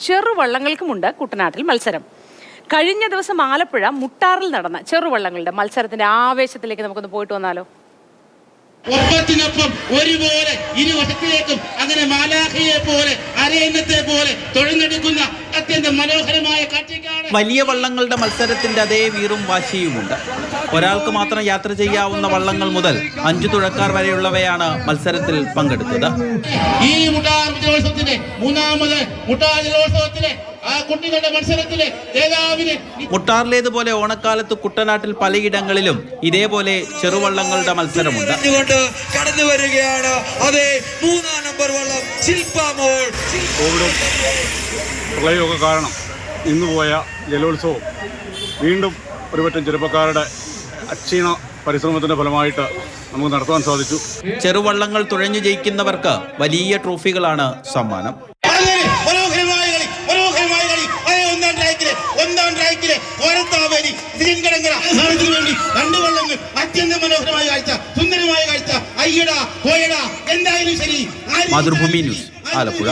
ചെറുവള്ളങ്ങൾക്കുമുണ്ട് കുട്ടനാട്ടിൽ മത്സരം. കഴിഞ്ഞ ദിവസം ആലപ്പുഴ മുട്ടാറിൽ നടന്ന ചെറുവള്ളങ്ങളുടെ മത്സരത്തിന്റെ ആവേശത്തിലേക്ക് നമുക്കൊന്ന് പോയിട്ട് വന്നാലോ. ഒപ്പത്തിനൊപ്പം ഒരുപോലെ ഇരുവശത്തിലേക്കും അങ്ങനെ മാലാഖയെ പോലെ അരയന്നത്തെ പോലെ തൊഴിലെടുക്കുന്ന അത്യന്തം മനോഹരമായ കാഴ്ചയാണ്. വലിയ വള്ളങ്ങളുടെ മത്സരത്തിന്റെ അതേ വീറും വാശിയുമുണ്ട്. ഒരാൾക്ക് മാത്രം യാത്ര ചെയ്യാവുന്ന വള്ളങ്ങൾ മുതൽ 5 തുഴക്കാർ വരെയുള്ളവയാണ് മത്സരത്തിൽ പങ്കെടുത്തത്. ഈ മുട്ടാർ ജലോത്സവത്തിന്റെ മൂന്നാമത് മുട്ടാർ ജലോത്സവത്തിലെ കുട്ടികളുടെ മത്സരത്തിലെ ജേതാവിനെ മുട്ടാറിലേതുപോലെ ഓണക്കാലത്ത് കുട്ടനാട്ടിൽ പലയിടങ്ങളിലും ഇതേപോലെ ചെറുവള്ളങ്ങളുടെ മത്സരമുണ്ട്. കടന്നു വരികയാണ് അതേ 3-ാം നമ്പർ വള്ളം ശില്പമോൾ. കോവിഡും പ്രളയമൊക്കെ കാരണം ഇന്നുപോയ ജലോത്സവം വീണ്ടും ഒരുപറ്റം ചെറുപ്പക്കാരുടെ അക്ഷീണ പരിശ്രമത്തിന്റെ ഫലമായിട്ട് നമുക്ക് നടത്താൻ സാധിച്ചു. ചെറുവള്ളങ്ങൾ തുഴഞ്ഞു ജയിക്കുന്നവർക്ക് വലിയ ട്രോഫികളാണ് സമ്മാനം. ഒന്നാം ട്രാക്കിലെ വേണ്ടി രണ്ട് വള്ളങ്ങൾ അത്യന്തം മനോഹരമായ കാഴ്ച, സുന്ദരമായ കാഴ്ച. അയ്യടാ പോയടാ എന്തായാലും ശരി. മാതൃഭൂമി ന്യൂസ്, ആലപ്പുഴ.